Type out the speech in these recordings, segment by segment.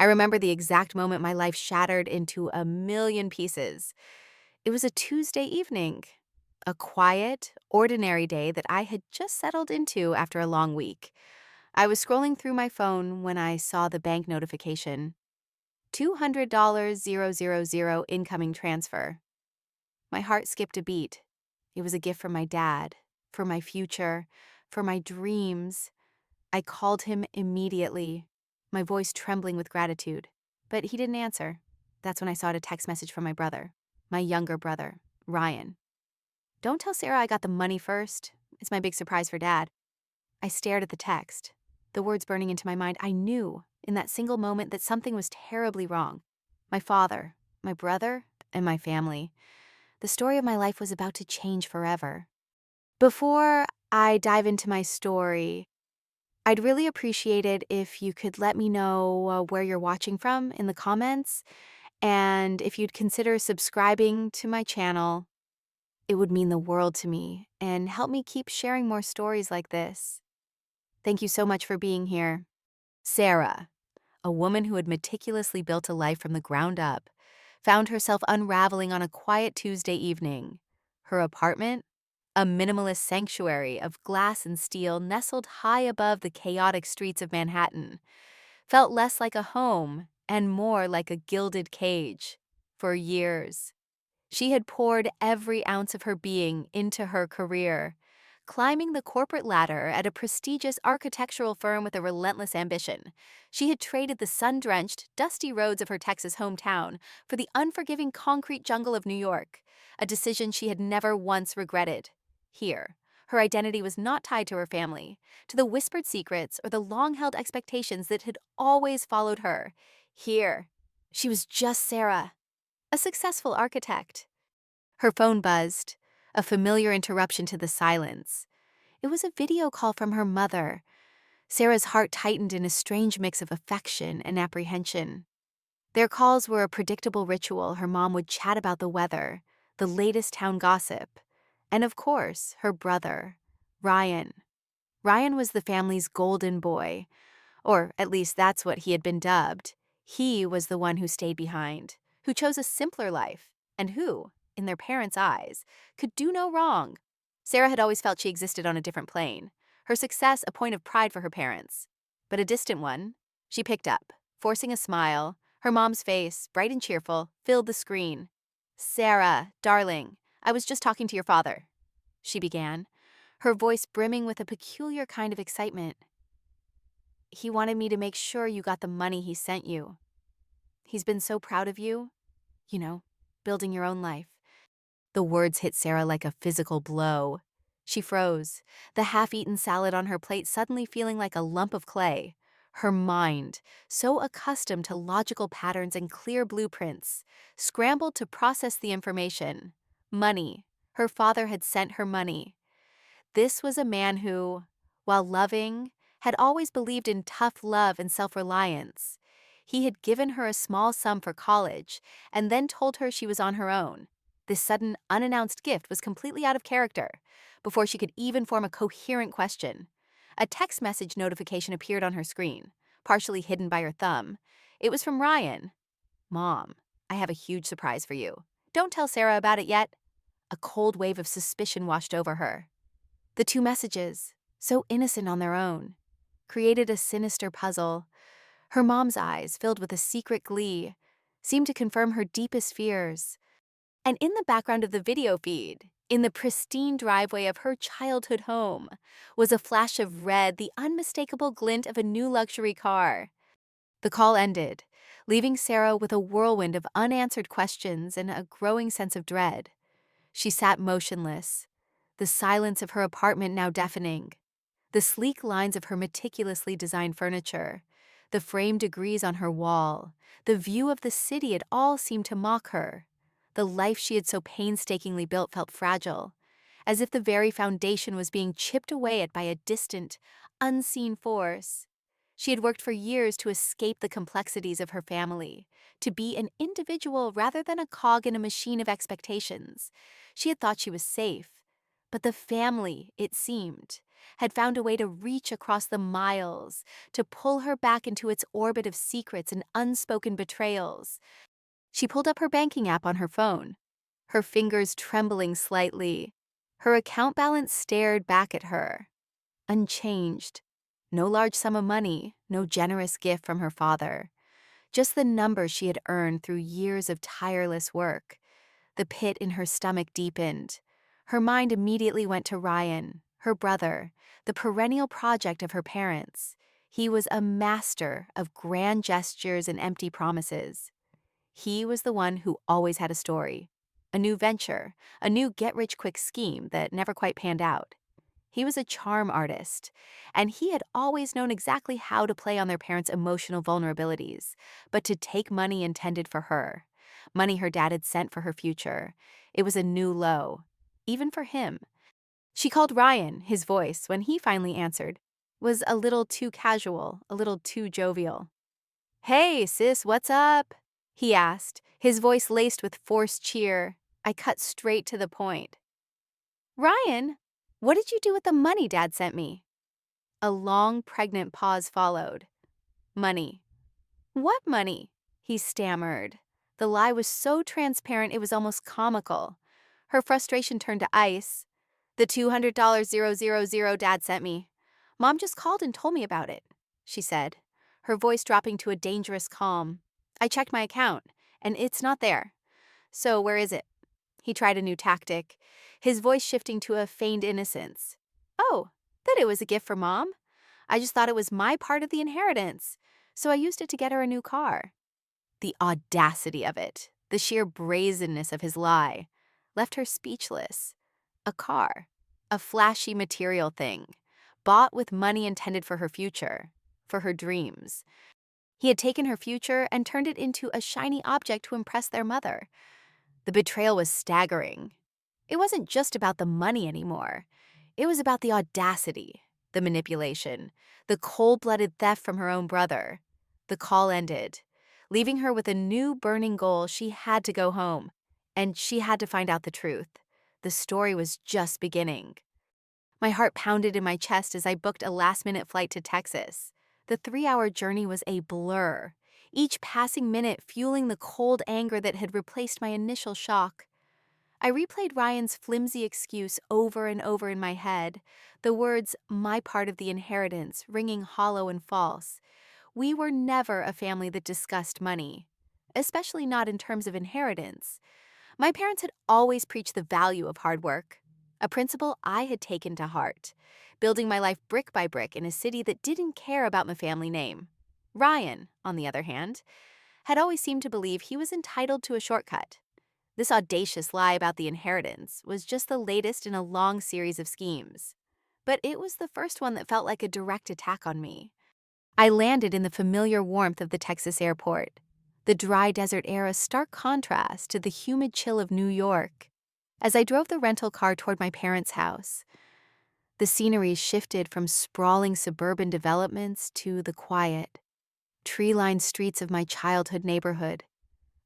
I remember the exact moment my life shattered into a million pieces. It was a Tuesday evening, a quiet, ordinary day that I had just settled into after a long week. I was scrolling through my phone when I saw the bank notification. $200,000 incoming transfer. My heart skipped a beat. It was a gift from my dad, for my future, for my dreams. I called him immediately, my voice trembling with gratitude. But he didn't answer. That's when I saw a text message from my brother, my younger brother, Ryan. "Don't tell Sarah I got the money first. It's my big surprise for Dad." I stared at the text, the words burning into my mind. I knew, in that single moment, that something was terribly wrong. My father, my brother, and my family. The story of my life was about to change forever. Before I dive into my story, I'd really appreciate it if you could let me know where you're watching from in the comments, and if you'd consider subscribing to my channel. It would mean the world to me and help me keep sharing more stories like this. Thank you so much for being here. Sarah, a woman who had meticulously built a life from the ground up, found herself unraveling on a quiet Tuesday evening. Her apartment, a minimalist sanctuary of glass and steel nestled high above the chaotic streets of Manhattan, felt less like a home and more like a gilded cage. For years, she had poured every ounce of her being into her career, climbing the corporate ladder at a prestigious architectural firm with a relentless ambition. She had traded the sun-drenched, dusty roads of her Texas hometown for the unforgiving concrete jungle of New York, a decision she had never once regretted. Here, her identity was not tied to her family, to the whispered secrets or the long-held expectations that had always followed her. Here, she was just Sarah, a successful architect. Her phone buzzed, a familiar interruption to the silence. It was a video call from her mother. Sarah's heart tightened in a strange mix of affection and apprehension. Their calls were a predictable ritual. Her mom would chat about the weather, the latest town gossip, and of course, her brother, Ryan. Ryan was the family's golden boy, or at least that's what he had been dubbed. He was the one who stayed behind, who chose a simpler life, and who, in their parents' eyes, could do no wrong. Sarah had always felt she existed on a different plane, her success a point of pride for her parents. But a distant one. She picked up, forcing a smile. Her mom's face, bright and cheerful, filled the screen. "Sarah, darling, I was just talking to your father," she began, her voice brimming with a peculiar kind of excitement. "He wanted me to make sure you got the money he sent you. He's been so proud of you, you know, building your own life." The words hit Sarah like a physical blow. She froze, the half-eaten salad on her plate suddenly feeling like a lump of clay. Her mind, so accustomed to logical patterns and clear blueprints, scrambled to process the information. Money. Her father had sent her money. This was a man who, while loving, had always believed in tough love and self-reliance. He had given her a small sum for college and then told her she was on her own. This sudden, unannounced gift was completely out of character. Before she could even form a coherent question, a text message notification appeared on her screen, partially hidden by her thumb. It was from Ryan. "Mom, I have a huge surprise for you. Don't tell Sarah about it yet." A cold wave of suspicion washed over her. The two messages, so innocent on their own, created a sinister puzzle. Her mom's eyes, filled with a secret glee, seemed to confirm her deepest fears. And in the background of the video feed, in the pristine driveway of her childhood home, was a flash of red, the unmistakable glint of a new luxury car. The call ended, leaving Sarah with a whirlwind of unanswered questions and a growing sense of dread. She sat motionless, the silence of her apartment now deafening, the sleek lines of her meticulously designed furniture, the framed degrees on her wall, the view of the city. It all seemed to mock her. The life she had so painstakingly built felt fragile, as if the very foundation was being chipped away at by a distant, unseen force. She had worked for years to escape the complexities of her family, to be an individual rather than a cog in a machine of expectations. She had thought she was safe, but the family, it seemed, had found a way to reach across the miles, to pull her back into its orbit of secrets and unspoken betrayals. She pulled up her banking app on her phone, her fingers trembling slightly. Her account balance stared back at her, unchanged. No large sum of money, no generous gift from her father. Just the numbers she had earned through years of tireless work. The pit in her stomach deepened. Her mind immediately went to Ryan, her brother, the perennial project of her parents. He was a master of grand gestures and empty promises. He was the one who always had a story, a new venture, a new get-rich-quick scheme that never quite panned out. He was a charm artist, and he had always known exactly how to play on their parents' emotional vulnerabilities, but to take money intended for her, money her dad had sent for her future. It was a new low, even for him. She called Ryan. His voice, when he finally answered, was a little too casual, a little too jovial. "Hey, sis, what's up?" he asked, his voice laced with forced cheer. I cut straight to the point. "Ryan, what did you do with the money Dad sent me?" A long, pregnant pause followed. "Money." "What money?" he stammered. The lie was so transparent it was almost comical. Her frustration turned to ice. "The $200,000 Dad sent me. Mom just called and told me about it," she said, her voice dropping to a dangerous calm. "I checked my account, and it's not there. So where is it?" He tried a new tactic, his voice shifting to a feigned innocence. "Oh, that it was a gift for Mom. I just thought it was my part of the inheritance, so I used it to get her a new car." The audacity of it, the sheer brazenness of his lie, left her speechless. A car, a flashy material thing, bought with money intended for her future, for her dreams. He had taken her future and turned it into a shiny object to impress their mother. The betrayal was staggering. It wasn't just about the money anymore. It was about the audacity, the manipulation, the cold-blooded theft from her own brother. The call ended, leaving her with a new burning goal. She had to go home, and she had to find out the truth. The story was just beginning. My heart pounded in my chest as I booked a last-minute flight to Texas. The 3-hour journey was a blur, each passing minute fueling the cold anger that had replaced my initial shock. I replayed Ryan's flimsy excuse over and over in my head, the words, "my part of the inheritance," ringing hollow and false. We were never a family that discussed money, especially not in terms of inheritance. My parents had always preached the value of hard work, a principle I had taken to heart, building my life brick by brick in a city that didn't care about my family name. Ryan, on the other hand, had always seemed to believe he was entitled to a shortcut. This audacious lie about the inheritance was just the latest in a long series of schemes. But it was the first one that felt like a direct attack on me. I landed in the familiar warmth of the Texas airport, the dry desert air a stark contrast to the humid chill of New York. As I drove the rental car toward my parents' house, the scenery shifted from sprawling suburban developments to the quiet, tree-lined streets of my childhood neighborhood.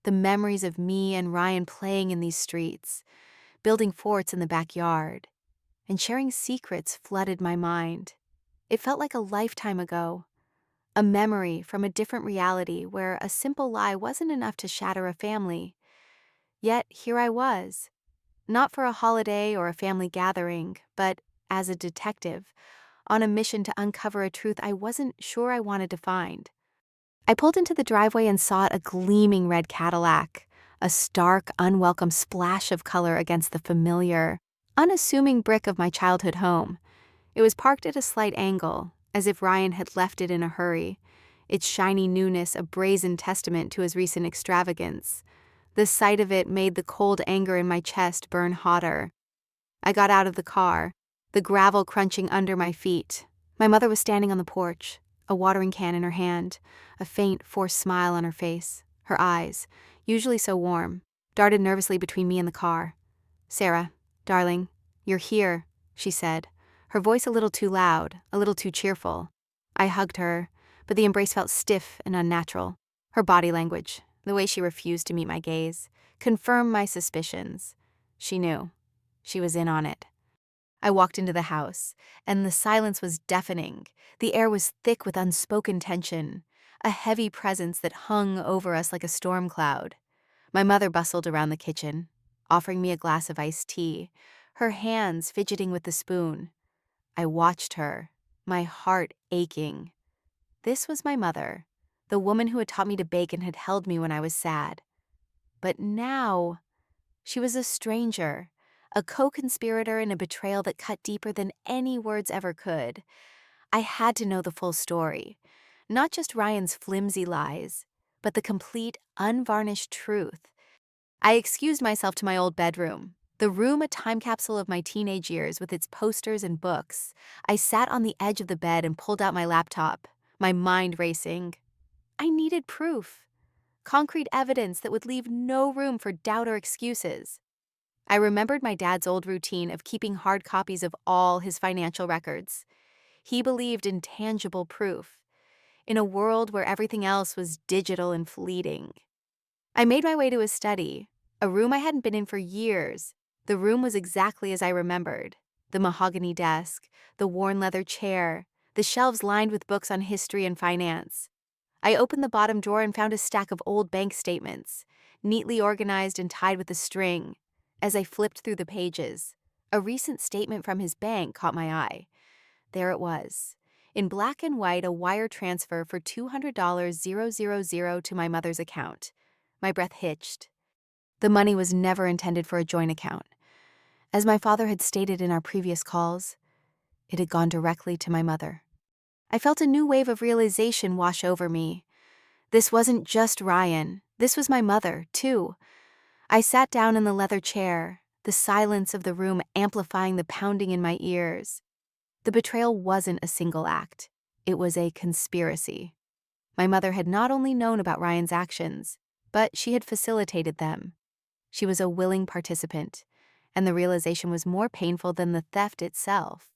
The memories of me and Ryan playing in these streets, building forts in the backyard, and sharing secrets flooded my mind. It felt like a lifetime ago, a memory from a different reality where a simple lie wasn't enough to shatter a family. Yet here I was, not for a holiday or a family gathering, but as a detective, on a mission to uncover a truth I wasn't sure I wanted to find. I pulled into the driveway and saw a gleaming red Cadillac, a stark, unwelcome splash of color against the familiar, unassuming brick of my childhood home. It was parked at a slight angle, as if Ryan had left it in a hurry, its shiny newness a brazen testament to his recent extravagance. The sight of it made the cold anger in my chest burn hotter. I got out of the car, the gravel crunching under my feet. My mother was standing on the porch, a watering can in her hand, a faint, forced smile on her face. Her eyes, usually so warm, darted nervously between me and the car. "Sarah, darling, you're here," she said, her voice a little too loud, a little too cheerful. I hugged her, but the embrace felt stiff and unnatural. Her body language, the way she refused to meet my gaze, confirmed my suspicions. She knew. She was in on it. I walked into the house, and the silence was deafening. The air was thick with unspoken tension, a heavy presence that hung over us like a storm cloud. My mother bustled around the kitchen, offering me a glass of iced tea, her hands fidgeting with the spoon. I watched her, my heart aching. This was my mother, the woman who had taught me to bake and had held me when I was sad. But now, she was a stranger, a co-conspirator in a betrayal that cut deeper than any words ever could. I had to know the full story, not just Ryan's flimsy lies, but the complete, unvarnished truth. I excused myself to my old bedroom, the room a time capsule of my teenage years with its posters and books. I sat on the edge of the bed and pulled out my laptop, my mind racing. I needed proof, concrete evidence that would leave no room for doubt or excuses. I remembered my dad's old routine of keeping hard copies of all his financial records. He believed in tangible proof, in a world where everything else was digital and fleeting. I made my way to his study, a room I hadn't been in for years. The room was exactly as I remembered. The mahogany desk, the worn leather chair, the shelves lined with books on history and finance. I opened the bottom drawer and found a stack of old bank statements, neatly organized and tied with a string. As I flipped through the pages, a recent statement from his bank caught my eye. There it was. In black and white, a wire transfer for $200,000 to my mother's account. My breath hitched. The money was never intended for a joint account. As my father had stated in our previous calls, it had gone directly to my mother. I felt a new wave of realization wash over me. This wasn't just Ryan. This was my mother, too. I sat down in the leather chair, the silence of the room amplifying the pounding in my ears. The betrayal wasn't a single act. It was a conspiracy. My mother had not only known about Ryan's actions, but she had facilitated them. She was a willing participant, and the realization was more painful than the theft itself.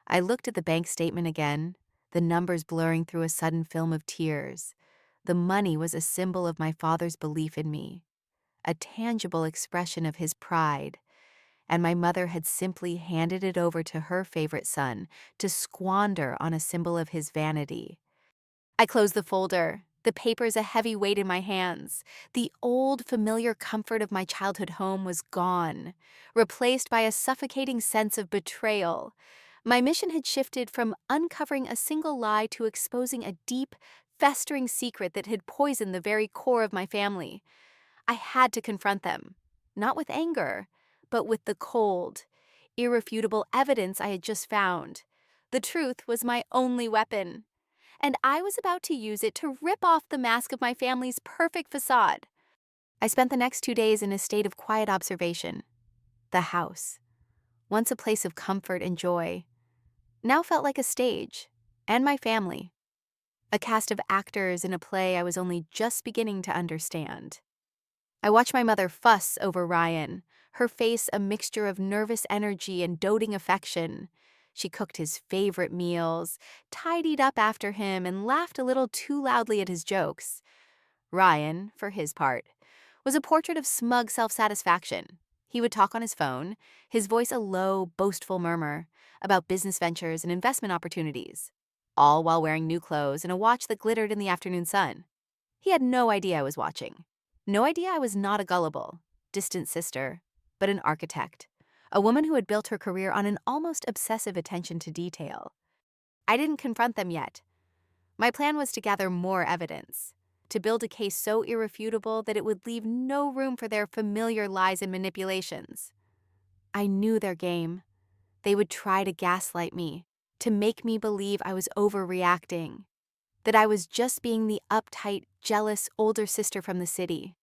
I looked at the bank statement again, the numbers blurring through a sudden film of tears. The money was a symbol of my father's belief in me, a tangible expression of his pride, and my mother had simply handed it over to her favorite son to squander on a symbol of his vanity. I closed the folder, the papers a heavy weight in my hands. The old, familiar comfort of my childhood home was gone, replaced by a suffocating sense of betrayal. My mission had shifted from uncovering a single lie to exposing a deep, festering secret that had poisoned the very core of my family. I had to confront them, not with anger, but with the cold, irrefutable evidence I had just found. The truth was my only weapon, and I was about to use it to rip off the mask of my family's perfect facade. I spent the next 2 days in a state of quiet observation. The house, once a place of comfort and joy, now felt like a stage, and my family, a cast of actors in a play I was only just beginning to understand. I watched my mother fuss over Ryan, her face a mixture of nervous energy and doting affection. She cooked his favorite meals, tidied up after him, and laughed a little too loudly at his jokes. Ryan, for his part, was a portrait of smug self-satisfaction. He would talk on his phone, his voice a low, boastful murmur, about business ventures and investment opportunities, all while wearing new clothes and a watch that glittered in the afternoon sun. He had no idea I was watching. No idea I was not a gullible, distant sister, but an architect, a woman who had built her career on an almost obsessive attention to detail. I didn't confront them yet. My plan was to gather more evidence, to build a case so irrefutable that it would leave no room for their familiar lies and manipulations. I knew their game. They would try to gaslight me, to make me believe I was overreacting, that I was just being the uptight, jealous older sister from the city.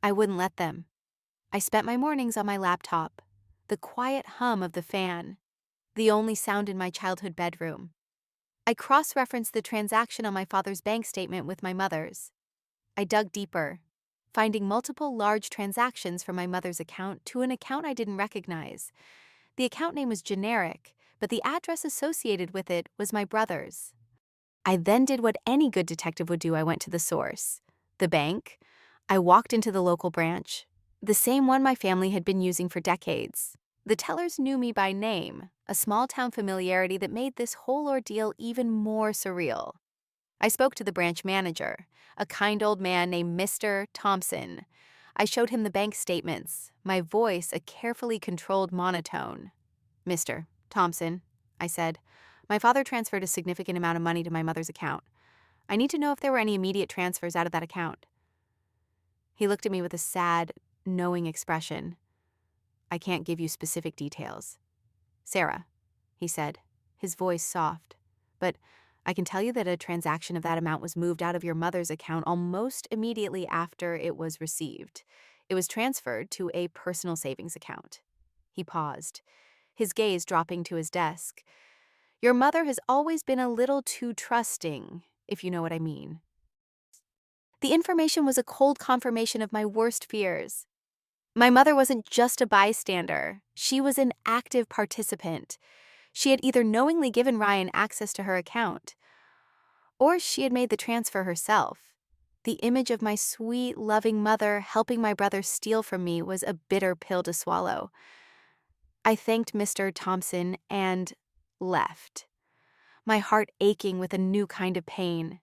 I wouldn't let them. I spent my mornings on my laptop, the quiet hum of the fan, the only sound in my childhood bedroom. I cross-referenced the transaction on my father's bank statement with my mother's. I dug deeper, finding multiple large transactions from my mother's account to an account I didn't recognize. The account name was generic, but the address associated with it was my brother's. I then did what any good detective would do. I went to the source, the bank. I walked into the local branch, the same one my family had been using for decades. The tellers knew me by name, a small-town familiarity that made this whole ordeal even more surreal. I spoke to the branch manager, a kind old man named Mr. Thompson. I showed him the bank statements, my voice a carefully controlled monotone. "Mr. Thompson," I said, "my father transferred a significant amount of money to my mother's account. I need to know if there were any immediate transfers out of that account." He looked at me with a sad, knowing expression. "I can't give you specific details. Sarah," he said, his voice soft, "but I can tell you that a transaction of that amount was moved out of your mother's account almost immediately after it was received. It was transferred to a personal savings account." He paused, his gaze dropping to his desk. "Your mother has always been a little too trusting, if you know what I mean." The information was a cold confirmation of my worst fears. My mother wasn't just a bystander. She was an active participant. She had either knowingly given Ryan access to her account, or she had made the transfer herself. The image of my sweet, loving mother helping my brother steal from me was a bitter pill to swallow. I thanked Mr. Thompson and left, my heart aching with a new kind of pain.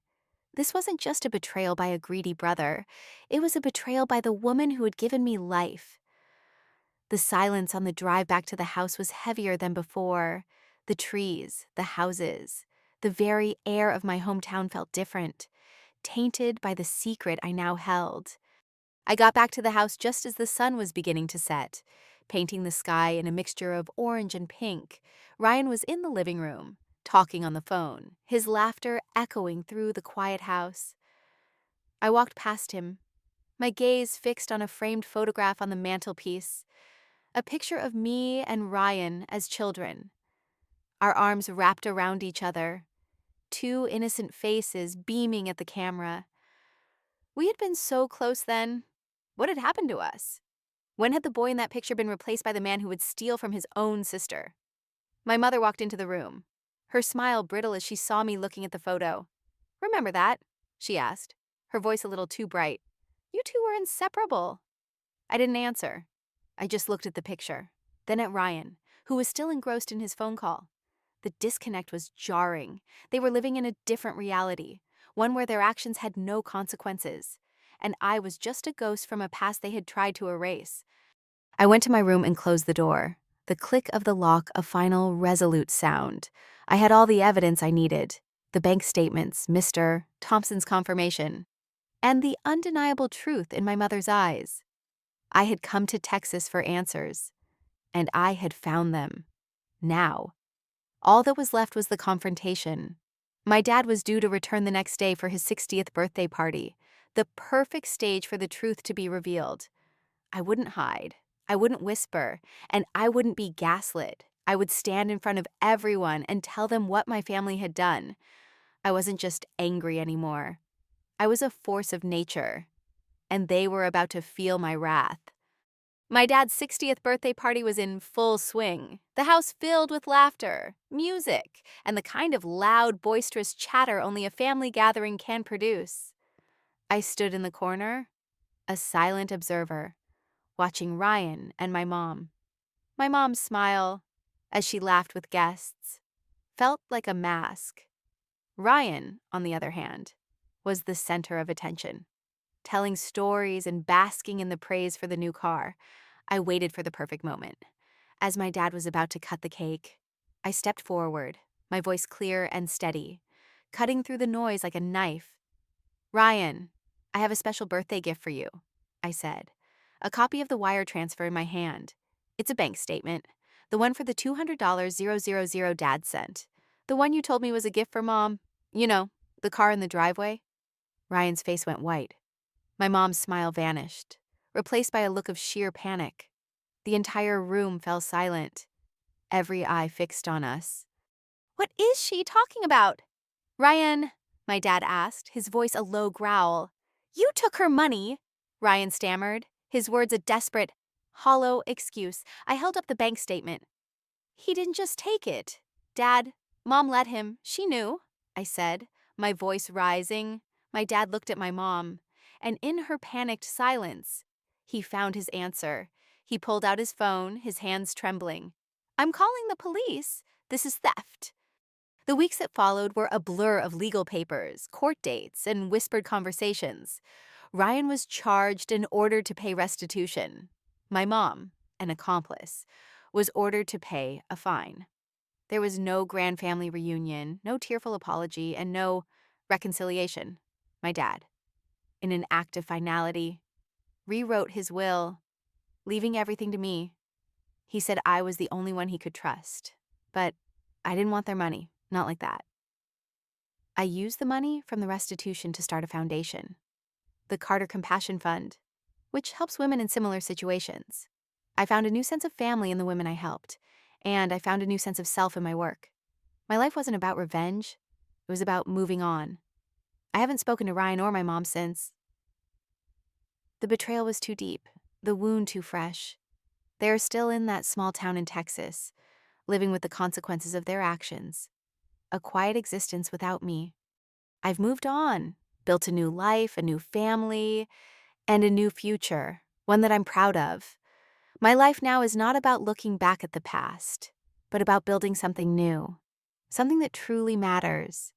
This wasn't just a betrayal by a greedy brother. It was a betrayal by the woman who had given me life. The silence on the drive back to the house was heavier than before. The trees, the houses, the very air of my hometown felt different, tainted by the secret I now held. I got back to the house just as the sun was beginning to set, painting the sky in a mixture of orange and pink. Ryan was in the living room, talking on the phone, his laughter echoing through the quiet house. I walked past him, my gaze fixed on a framed photograph on the mantelpiece, a picture of me and Ryan as children, our arms wrapped around each other, two innocent faces beaming at the camera. We had been so close then. What had happened to us? When had the boy in that picture been replaced by the man who would steal from his own sister? My mother walked into the room, her smile brittle as she saw me looking at the photo. "Remember that?" she asked, her voice a little too bright. "You two were inseparable." I didn't answer. I just looked at the picture, then at Ryan, who was still engrossed in his phone call. The disconnect was jarring. They were living in a different reality, one where their actions had no consequences, and I was just a ghost from a past they had tried to erase. I went to my room and closed the door. The click of the lock, a final, resolute sound. I had all the evidence I needed, the bank statements, Mr. Thompson's confirmation, and the undeniable truth in my mother's eyes. I had come to Texas for answers, and I had found them. Now, all that was left was the confrontation. My dad was due to return the next day for his 60th birthday party, the perfect stage for the truth to be revealed. I wouldn't hide, I wouldn't whisper, and I wouldn't be gaslit. I would stand in front of everyone and tell them what my family had done. I wasn't just angry anymore. I was a force of nature, and they were about to feel my wrath. My dad's 60th birthday party was in full swing, the house filled with laughter, music, and the kind of loud, boisterous chatter only a family gathering can produce. I stood in the corner, a silent observer, watching Ryan and my mom. My mom's smile, as she laughed with guests, felt like a mask. Ryan, on the other hand, was the center of attention, telling stories and basking in the praise for the new car. I waited for the perfect moment. As my dad was about to cut the cake, I stepped forward, my voice clear and steady, cutting through the noise like a knife. "Ryan, I have a special birthday gift for you," I said, a copy of the wire transfer in my hand. "It's a bank statement, the one for the $200,000 Dad sent. The one you told me was a gift for Mom. You know, the car in the driveway." Ryan's face went white. My mom's smile vanished, replaced by a look of sheer panic. The entire room fell silent, every eye fixed on us. "What is she talking about?" "Ryan," my dad asked, his voice a low growl. "You took her money," Ryan stammered, his words a desperate, hollow excuse. I held up the bank statement. "He didn't just take it. Dad, Mom let him. She knew," I said, my voice rising. My dad looked at my mom, and in her panicked silence, he found his answer. He pulled out his phone, his hands trembling. I'm calling the police. This is theft. The weeks that followed were a blur of legal papers, court dates, and whispered conversations. Ryan was charged and ordered to pay restitution. My mom, an accomplice, was ordered to pay a fine. There was no grand family reunion, no tearful apology, and no reconciliation. My dad, in an act of finality, rewrote his will, leaving everything to me. He said I was the only one he could trust. But I didn't want their money, not like that. I used the money from the restitution to start a foundation, the Carter Compassion Fund, which helps women in similar situations. I found a new sense of family in the women I helped, and I found a new sense of self in my work. My life wasn't about revenge, it was about moving on. I haven't spoken to Ryan or my mom since. The betrayal was too deep, the wound too fresh. They are still in that small town in Texas, living with the consequences of their actions. A quiet existence without me. I've moved on, built a new life, a new family, and a new future, one that I'm proud of. My life now is not about looking back at the past, but about building something new, something that truly matters.